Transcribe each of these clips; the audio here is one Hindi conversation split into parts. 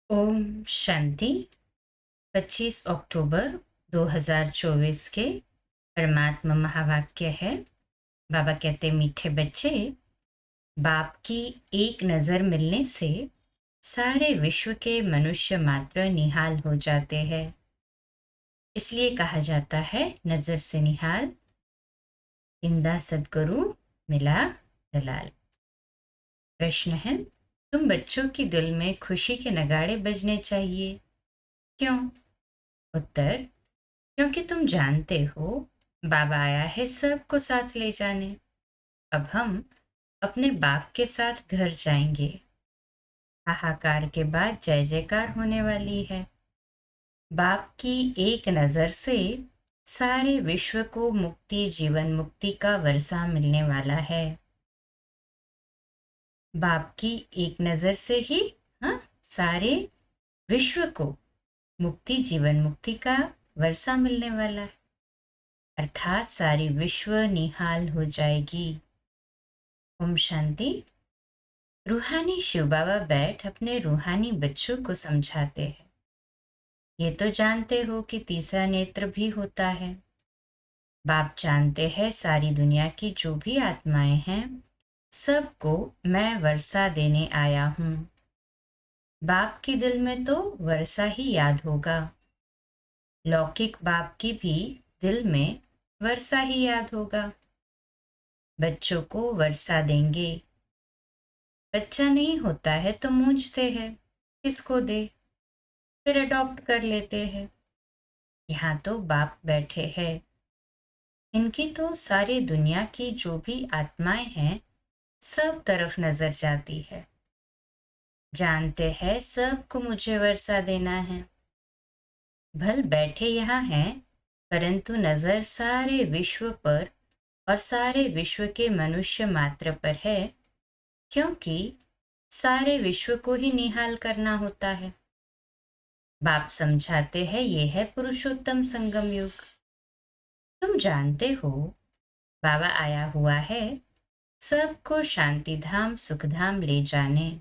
ओम शांति। 25 अक्टूबर 2024 के परमात्मा महावाक्य है। बाबा कहते, मीठे बच्चे, बाप की एक नजर मिलने से सारे विश्व के मनुष्य मात्र निहाल हो जाते हैं। इसलिए कहा जाता है, नजर से निहाल, इंदा सदगुरु मिला दलाल। प्रश्न है, तुम बच्चों की दिल में खुशी के नगाड़े बजने चाहिए, क्यों? उत्तर, क्योंकि तुम जानते हो बाबा आया है सबको साथ ले जाने। अब हम अपने बाप के साथ घर जाएंगे। हाहाकार के बाद जय जयकार होने वाली है। बाप की एक नजर से सारे विश्व को मुक्ति, जीवन मुक्ति का वर्षा मिलने वाला है। बाप की एक नजर से ही सारे विश्व को मुक्ति, जीवन मुक्ति का वर्षा मिलने वाला है, अर्थात सारी विश्व निहाल हो जाएगी। ओम शांति। रूहानी शिव बाबा बैठ अपने रूहानी बच्चों को समझाते हैं। ये तो जानते हो कि तीसरा नेत्र भी होता है। बाप जानते हैं सारी दुनिया की जो भी आत्माएं हैं, सबको मैं वर्षा देने आया हूं। बाप के दिल में तो वर्षा ही याद होगा। लौकिक बाप की भी दिल में वर्षा ही याद होगा। बच्चों को वर्षा देंगे। बच्चा नहीं होता है तो मूंझते हैं, किसको दे, फिर अडॉप्ट कर लेते हैं। यहाँ तो बाप बैठे हैं। इनकी तो सारी दुनिया की जो भी आत्माएं हैं, सब तरफ नजर जाती है। जानते हैं सबको मुझे वर्षा देना है। भल बैठे यहाँ हैं, परंतु नजर सारे विश्व पर और सारे विश्व के मनुष्य मात्र पर है, क्योंकि सारे विश्व को ही निहाल करना होता है। बाप समझाते हैं, ये है पुरुषोत्तम संगम युग। तुम जानते हो बाबा आया हुआ है सबको शांति धाम, सुख धाम ले जाने।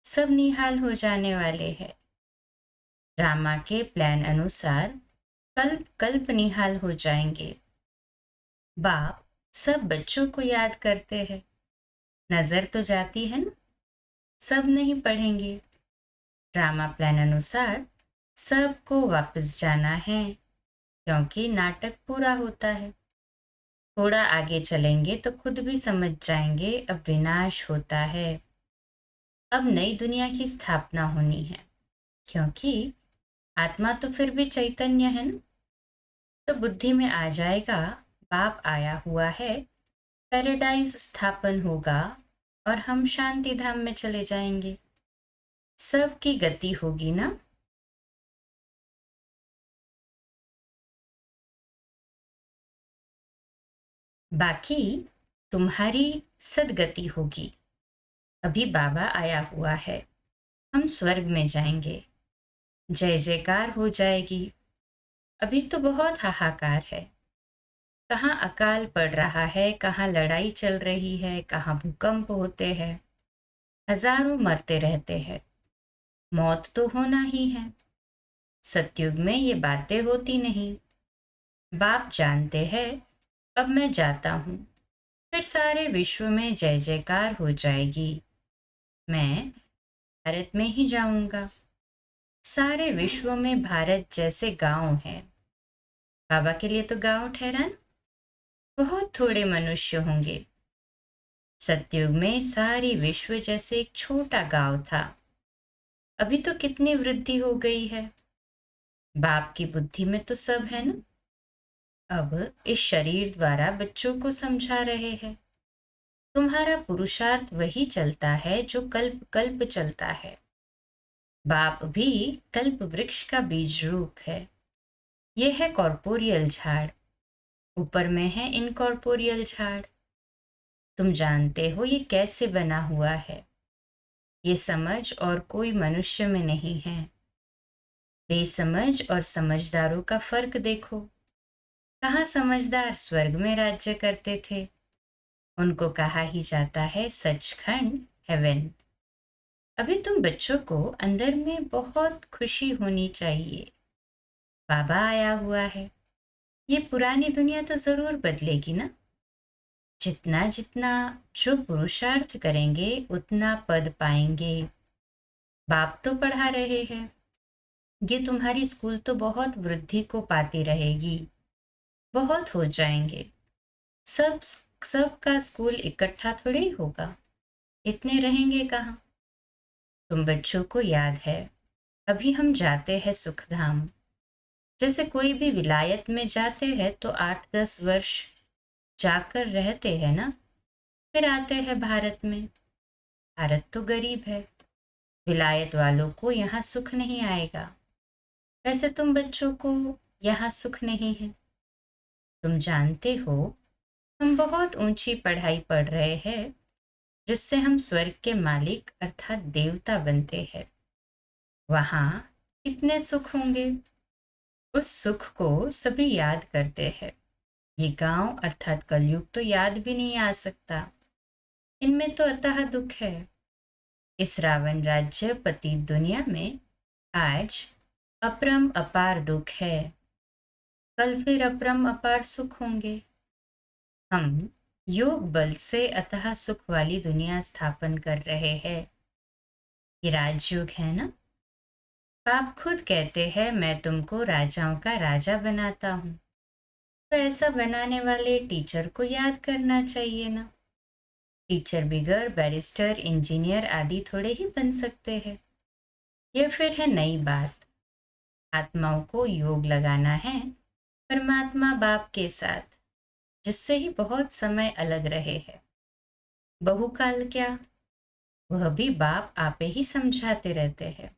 सब निहाल हो जाने वाले हैं। रामा के प्लान अनुसार कल्प कल्प निहाल हो जाएंगे। बाप सब बच्चों को याद करते हैं। नजर तो जाती है ना, सब नहीं पढ़ेंगे। ड्रामा प्लान अनुसार सबको वापस जाना है, क्योंकि नाटक पूरा होता है। थोड़ा आगे चलेंगे तो खुद भी समझ जाएंगे, अब विनाश होता है। अब नई दुनिया की स्थापना होनी है, क्योंकि आत्मा तो फिर भी चैतन्य है ना। तो बुद्धि में आ जाएगा, बाप आया हुआ है, पैराडाइज स्थापन होगा और हम शांति धाम में चले जाएंगे। सबकी गति होगी ना। बाकी तुम्हारी सदगति होगी। अभी बाबा आया हुआ है, हम स्वर्ग में जाएंगे, जय जयकार हो जाएगी। अभी तो बहुत हाहाकार है। कहाँ अकाल पड़ रहा है, कहाँ लड़ाई चल रही है, कहाँ भूकंप होते हैं, हजारों मरते रहते हैं। मौत तो होना ही है। सतयुग में ये बातें होती नहीं। बाप जानते हैं, अब मैं जाता हूँ, फिर सारे विश्व में जय जयकार हो जाएगी। मैं भारत में ही जाऊंगा। सारे विश्व में भारत जैसे गांव हैं। बाबा के लिए तो गांव ठहरा ना, बहुत थोड़े मनुष्य होंगे। सतयुग में सारी विश्व जैसे एक छोटा गांव था। अभी तो कितनी वृद्धि हो गई है। बाप की बुद्धि में तो सब है ना। अब इस शरीर द्वारा बच्चों को समझा रहे हैं। तुम्हारा पुरुषार्थ वही चलता है जो कल्प कल्प चलता है। बाप भी कल्प वृक्ष का बीज रूप है। यह है कॉर्पोरियल झाड़, ऊपर में है इनकॉर्पोरियल झाड़। तुम जानते हो ये कैसे बना हुआ है। ये समझ और कोई मनुष्य में नहीं है। बेसमझ और समझदारों का फर्क देखो। कहाँ समझदार स्वर्ग में राज्य करते थे। उनको कहा ही जाता है सचखंड, हेवन। अभी तुम बच्चों को अंदर में बहुत खुशी होनी चाहिए, बाबा आया हुआ है। ये पुरानी दुनिया तो जरूर बदलेगी ना। जितना जितना जो पुरुषार्थ करेंगे उतना पद पाएंगे। बाप तो पढ़ा रहे हैं, ये तुम्हारी स्कूल तो बहुत वृद्धि को पाती रहेगी, बहुत हो जाएंगे। सब सब का स्कूल इकट्ठा थोड़े ही होगा, इतने रहेंगे कहाँ। तुम बच्चों को याद है, अभी हम जाते हैं सुखधाम। जैसे कोई भी विलायत में जाते हैं तो 8-10 वर्ष जाकर रहते हैं ना, फिर आते हैं भारत में। भारत तो गरीब है, विलायत वालों को यहाँ सुख नहीं आएगा। वैसे तुम बच्चों को यहाँ सुख नहीं है। तुम जानते हो, हम बहुत ऊंची पढ़ाई पढ़ रहे हैं, जिससे हम स्वर्ग के मालिक अर्थात देवता बनते हैं। वहां कितने सुख होंगे, उस सुख को सभी याद करते हैं। ये गांव अर्थात कलयुग तो याद भी नहीं आ सकता, इनमें तो अतः दुख है। इस रावण राज्य पति दुनिया में आज अपरम अपार दुख है, कल फिर अपरम अपार सुख होंगे। हम योग बल से अतः सुख वाली दुनिया स्थापन कर रहे हैं। ये राजयोग है ना। आप खुद कहते हैं मैं तुमको राजाओं का राजा बनाता हूं, तो ऐसा बनाने वाले टीचर को याद करना चाहिए ना। टीचर बिगड़ बैरिस्टर इंजीनियर आदि थोड़े ही बन सकते हैं। यह फिर है नई बात। आत्माओं को योग लगाना है परमात्मा बाप के साथ, जिससे ही बहुत समय अलग रहे हैं। बहुकाल क्या, वह भी बाप आपे ही समझाते रहते हैं।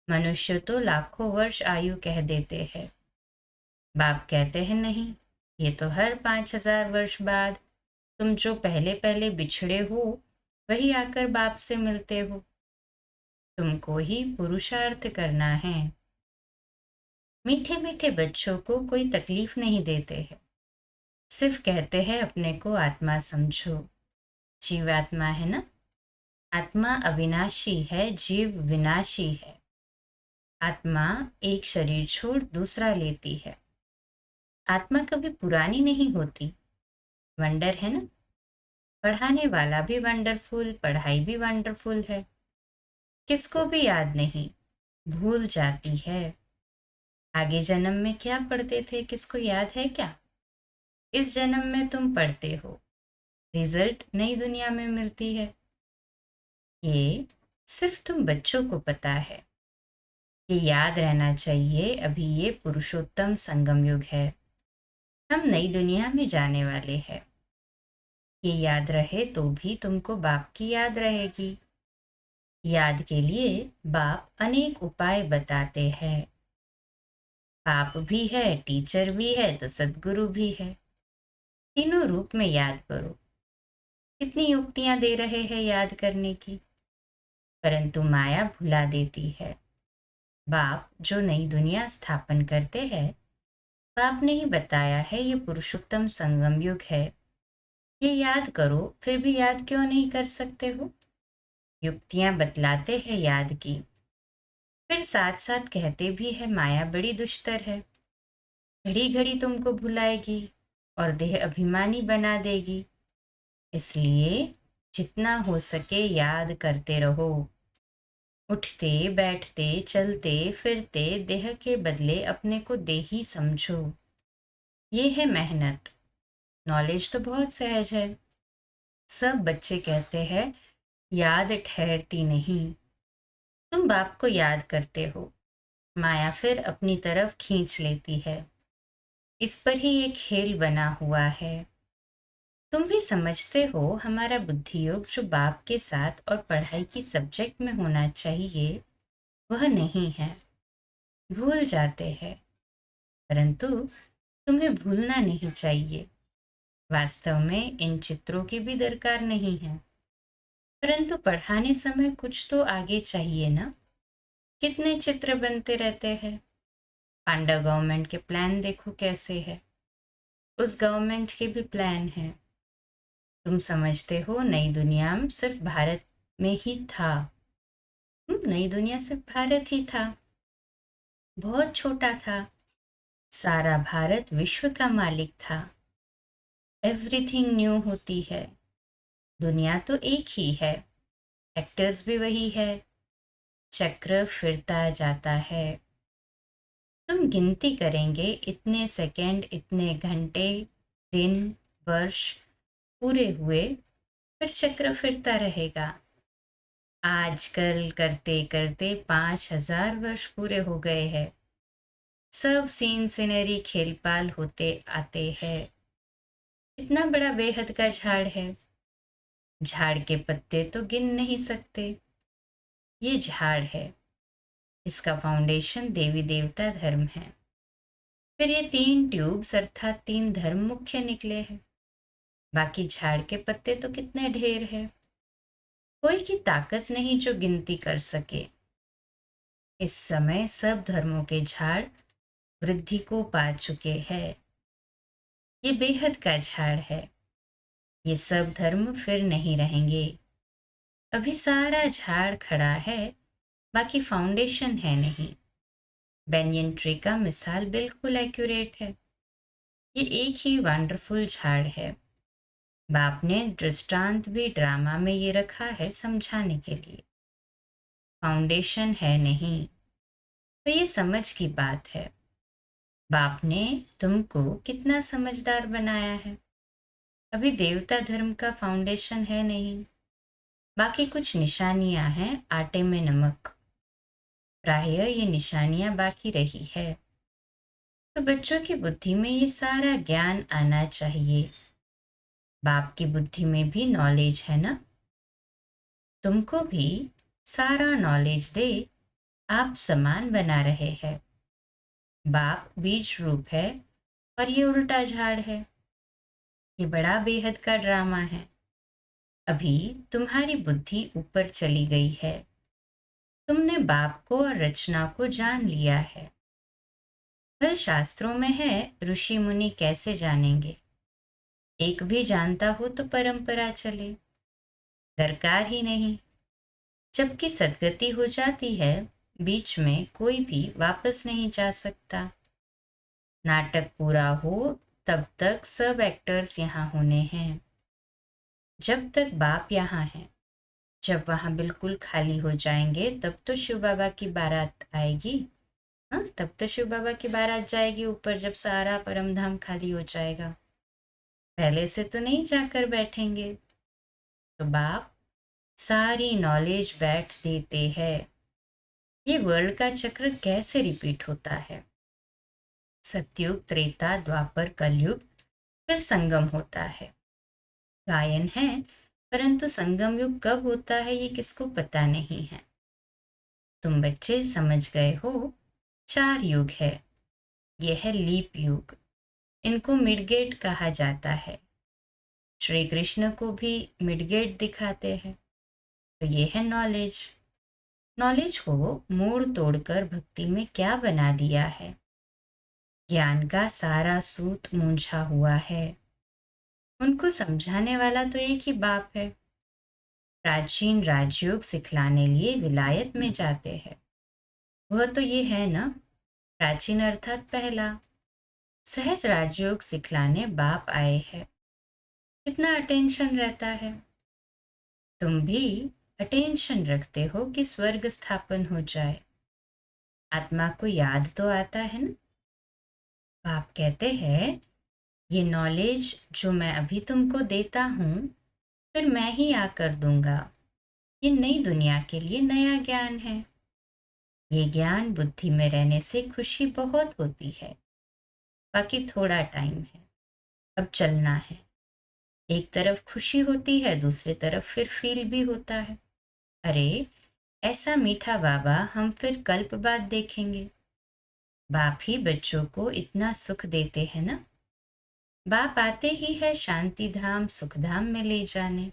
मनुष्य तो लाखों वर्ष आयु कह देते हैं, बाप कहते हैं नहीं, ये तो हर 5000 वर्ष बाद तुम जो पहले पहले बिछड़े हो वही आकर बाप से मिलते हो। तुमको ही पुरुषार्थ करना है। मीठे मीठे बच्चों को कोई तकलीफ नहीं देते हैं, सिर्फ कहते हैं अपने को आत्मा समझो। जीवात्मा है ना। आत्मा अविनाशी है, जीव विनाशी है। आत्मा एक शरीर छोड़ दूसरा लेती है। आत्मा कभी पुरानी नहीं होती। वंडर है ना। पढ़ाने वाला भी वंडरफुल, पढ़ाई भी वंडरफुल है। किसको भी याद नहीं, भूल जाती है। आगे जन्म में क्या पढ़ते थे किसको याद है क्या? इस जन्म में तुम पढ़ते हो, रिजल्ट नई दुनिया में मिलती है। ये सिर्फ तुम बच्चों को पता है। ये याद रहना चाहिए, अभी ये पुरुषोत्तम संगम युग है। हम नई दुनिया में जाने वाले हैं। ये याद रहे तो भी तुमको बाप की याद रहेगी। याद के लिए बाप अनेक उपाय बताते हैं। बाप भी है, टीचर भी है, तो सद्गुरु भी है। तीनों रूप में याद करो। कितनी युक्तियां दे रहे हैं याद करने की, परंतु माया भुला देती है। बाप जो नई दुनिया स्थापन करते हैं, बाप ने ही बताया है ये पुरुषोत्तम संगम युग है। ये याद करो, फिर भी याद क्यों नहीं कर सकते हो? युक्तियां बतलाते हैं याद की, फिर साथ साथ कहते भी है माया बड़ी दुष्टर है। घड़ी घड़ी तुमको भुलाएगी और देह अभिमानी बना देगी। इसलिए जितना हो सके याद करते रहो। उठते बैठते चलते फिरते देह के बदले अपने को देही समझो। ये है मेहनत। नॉलेज तो बहुत सहज है। सब बच्चे कहते हैं याद ठहरती नहीं। तुम बाप को याद करते हो, माया फिर अपनी तरफ खींच लेती है। इस पर ही एक खेल बना हुआ है। तुम भी समझते हो हमारा बुद्धि योग जो बाप के साथ और पढ़ाई की सब्जेक्ट में होना चाहिए वह नहीं है। भूल जाते हैं, परंतु तुम्हें भूलना नहीं चाहिए। वास्तव में इन चित्रों की भी दरकार नहीं है, परंतु पढ़ाने समय कुछ तो आगे चाहिए ना। कितने चित्र बनते रहते हैं। पांडा गवर्नमेंट के प्लान देखो कैसे है, उस गवर्नमेंट के भी प्लान है। तुम समझते हो नई दुनिया में सिर्फ भारत में ही था, नई दुनिया सिर्फ भारत ही था, बहुत छोटा था। सारा भारत विश्व का मालिक था। एवरीथिंग न्यू होती है। दुनिया तो एक ही है, एक्टर्स भी वही है। चक्र फिरता जाता है। तुम गिनती करेंगे, इतने सेकंड, इतने घंटे, दिन, वर्ष पूरे हुए, फिर चक्र फिरता रहेगा। आजकल करते करते 5,000 वर्ष पूरे हो गए हैं। सब सीन सिनेरी खेलपाल होते आते हैं। इतना बड़ा बेहद का झाड़ है। झाड़ के पत्ते तो गिन नहीं सकते। ये झाड़ है, इसका फाउंडेशन देवी देवता धर्म है। फिर ये 3 ट्यूब्स अर्थात 3 धर्म मुख्य निकले हैं। बाकी झाड़ के पत्ते तो कितने ढेर है, कोई की ताकत नहीं जो गिनती कर सके। इस समय सब धर्मों के झाड़ वृद्धि को पा चुके हैं। ये बेहद का झाड़ है। ये सब धर्म फिर नहीं रहेंगे। अभी सारा झाड़ खड़ा है, बाकी फाउंडेशन है नहीं। बेनियन ट्री का मिसाल बिल्कुल एक्यूरेट है। ये एक ही वंडरफुल झाड़ है। बाप ने दृष्टांत भी ड्रामा में ये रखा है समझाने के लिए। फाउंडेशन है नहीं, तो ये समझ की बात है। बाप ने तुमको कितना समझदार बनाया है। अभी देवता धर्म का फाउंडेशन है नहीं, बाकी कुछ निशानियां हैं आटे में नमक। प्रायः ये निशानियां बाकी रही है। तो बच्चों की बुद्धि में ये सारा ज्ञान आना चाहिए। बाप की बुद्धि में भी नॉलेज है ना, तुमको भी सारा नॉलेज दे। आप समान बना रहे हैं। बाप बीज रूप है और ये उल्टा झाड़ है। ये बड़ा बेहद का ड्रामा है। अभी तुम्हारी बुद्धि ऊपर चली गई है। तुमने बाप को और रचना को जान लिया है। हर शास्त्रों में है, ऋषि मुनि कैसे जानेंगे। एक भी जानता हो तो परंपरा चले, दरकार ही नहीं। जबकि सदगति हो जाती है, बीच में कोई भी वापस नहीं जा सकता। नाटक पूरा हो तब तक सब एक्टर्स यहाँ होने हैं। जब तक बाप यहाँ है, जब वहां बिल्कुल खाली हो जाएंगे तब तो शिव बाबा की बारात आएगी। हाँ, तब तो शिव बाबा की बारात जाएगी ऊपर, जब सारा परमधाम खाली हो जाएगा। पहले से तो नहीं जाकर बैठेंगे। तो बाप सारी नॉलेज बैठ देते हैं। ये वर्ल्ड का चक्र कैसे रिपीट होता है। सतयुग, त्रेता, द्वापर, कलयुग, फिर संगम होता है। गायन है, परंतु संगम युग कब होता है ये किसको पता नहीं है। तुम बच्चे समझ गए हो। 4 युग है। यह है लीप युग। इनको मिडगेट कहा जाता है। श्री कृष्ण को भी मिडगेट दिखाते हैं। तो ये है नॉलेज। नॉलेज को मोड़ तोड़कर भक्ति में क्या बना दिया है। ज्ञान का सारा सूत मूंझा हुआ है। उनको समझाने वाला तो एक ही बाप है। प्राचीन राजयोग सिखलाने लिए विलायत में जाते हैं। वह तो ये है ना, प्राचीन अर्थात पहला। सहज राजयोग सिखलाने बाप आए हैं। कितना अटेंशन रहता है। तुम भी अटेंशन रखते हो कि स्वर्ग स्थापन हो जाए। आत्मा को याद तो आता है ना। बाप कहते हैं, ये नॉलेज जो मैं अभी तुमको देता हूं, फिर मैं ही आकर दूंगा। ये नई दुनिया के लिए नया ज्ञान है। ये ज्ञान बुद्धि में रहने से खुशी बहुत होती है। बाकी थोड़ा टाइम है, अब चलना है। एक तरफ खुशी होती है, दूसरी तरफ फिर फील भी होता है। अरे ऐसा मीठा बाबा हम फिर कल्प बाद देखेंगे। बाप ही बच्चों को इतना सुख देते हैं ना। बाप आते ही है शांति धाम सुख धाम में ले जाने।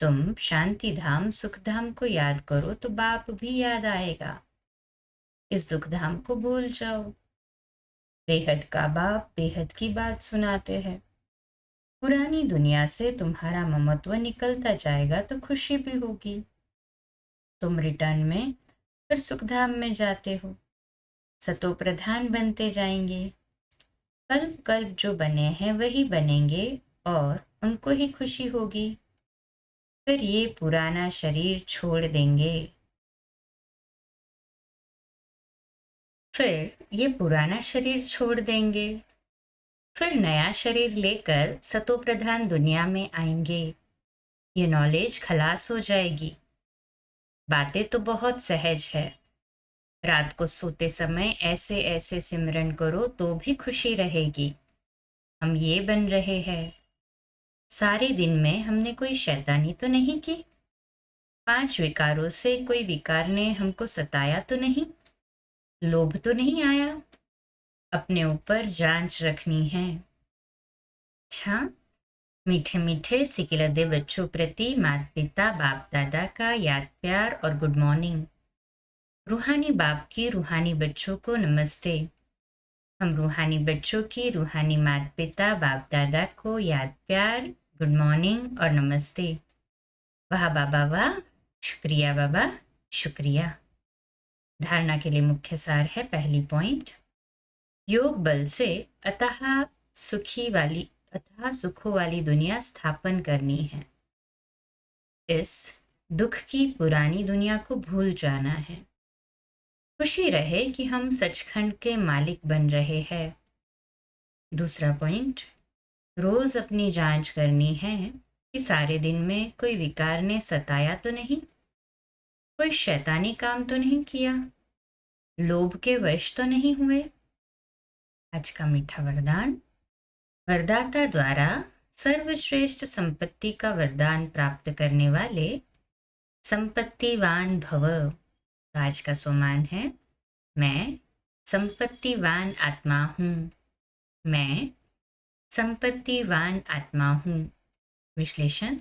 तुम शांति धाम सुख धाम को याद करो तो बाप भी याद आएगा। इस दुख धाम को भूल जाओ। बेहद का बाप बेहद की बात सुनाते हैं। पुरानी दुनिया से तुम्हारा ममत्व निकलता जाएगा तो खुशी भी होगी। तुम रिटर्न में फिर सुखधाम में जाते हो, सतो प्रधान बनते जाएंगे। कल्प कल्प जो बने हैं वही बनेंगे और उनको ही खुशी होगी। फिर ये पुराना शरीर छोड़ देंगे। फिर नया शरीर लेकर सतो प्रधान दुनिया में आएंगे। ये नॉलेज खलास हो जाएगी। बातें तो बहुत सहज है। रात को सोते समय ऐसे ऐसे सिमरन करो तो भी खुशी रहेगी। हम ये बन रहे हैं। सारे दिन में हमने कोई शैतानी तो नहीं की। 5 विकारों से कोई विकार ने हमको सताया तो नहीं। लोभ तो नहीं आया। अपने ऊपर जांच रखनी है। अच्छा, मीठे मीठे सिकिलदे बच्चों प्रति माता पिता बाप दादा का याद प्यार और गुड मॉर्निंग। रूहानी बाप की रूहानी बच्चों को नमस्ते। हम रूहानी बच्चों की रूहानी माता पिता बाप दादा को याद प्यार, गुड मॉर्निंग और नमस्ते। वाह बाबा वाह, शुक्रिया बाबा, शुक्रिया। धारणा के लिए मुख्य सार है पहली पॉइंट, योग बल से अतः सुखों वाली दुनिया स्थापन करनी है। इस दुख की पुरानी दुनिया को भूल जाना है। खुशी रहे कि हम सचखंड के मालिक बन रहे हैं। दूसरा पॉइंट, रोज अपनी जांच करनी है कि सारे दिन में कोई विकार ने सताया तो नहीं, कोई शैतानी काम तो नहीं किया, लोभ के वश तो नहीं हुए। आज का मीठा वरदान, वरदाता द्वारा सर्वश्रेष्ठ संपत्ति का वरदान प्राप्त करने वाले संपत्तिवान भव। आज का सोमान है, मैं संपत्तिवान आत्मा हूं। मैं संपत्तिवान आत्मा हूं। विश्लेषण,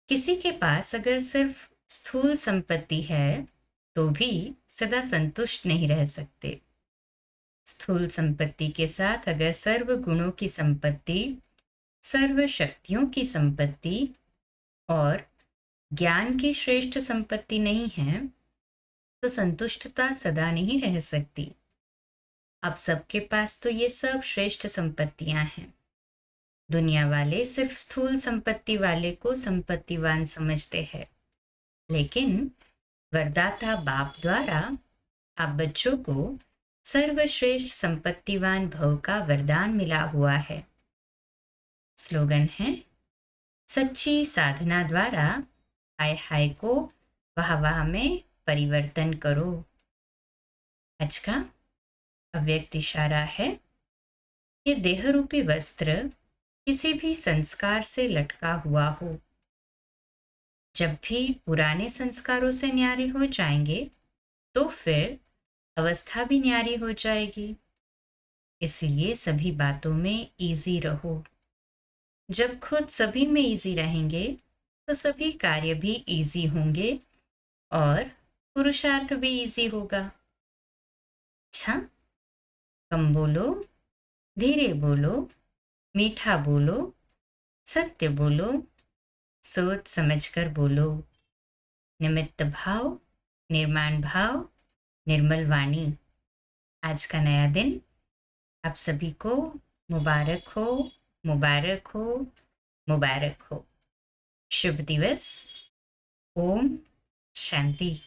किसी के पास अगर सिर्फ स्थूल संपत्ति है तो भी सदा संतुष्ट नहीं रह सकते। स्थूल संपत्ति के साथ अगर सर्व गुणों की संपत्ति, सर्व शक्तियों की संपत्ति और ज्ञान की श्रेष्ठ संपत्ति नहीं है तो संतुष्टता सदा नहीं रह सकती। अब सबके पास तो ये सब श्रेष्ठ संपत्तियां हैं। दुनिया वाले सिर्फ स्थूल संपत्ति वाले को संपत्तिवान समझते हैं, लेकिन वरदाता बाप द्वारा आप बच्चों को सर्वश्रेष्ठ संपत्तिवान भव का वरदान मिला हुआ है। स्लोगन है, सच्ची साधना द्वारा हाय हाय को वाह वाह में परिवर्तन करो। आज का अव्यक्त इशारा है, ये देहरूपी वस्त्र किसी भी संस्कार से लटका हुआ हो। जब भी पुराने संस्कारों से न्यारे हो जाएंगे तो फिर अवस्था भी न्यारी हो जाएगी। इसलिए सभी बातों में इजी रहो। जब खुद सभी में इजी रहेंगे तो सभी कार्य भी इजी होंगे और पुरुषार्थ भी इजी होगा। अच्छा, कम बोलो, धीरे बोलो, मीठा बोलो, सत्य बोलो, सोच समझकर बोलो। निमित्त भाव, निर्माण भाव, निर्मल वाणी। आज का नया दिन आप सभी को मुबारक हो, मुबारक हो, मुबारक हो। शुभ दिवस। ओम शांति।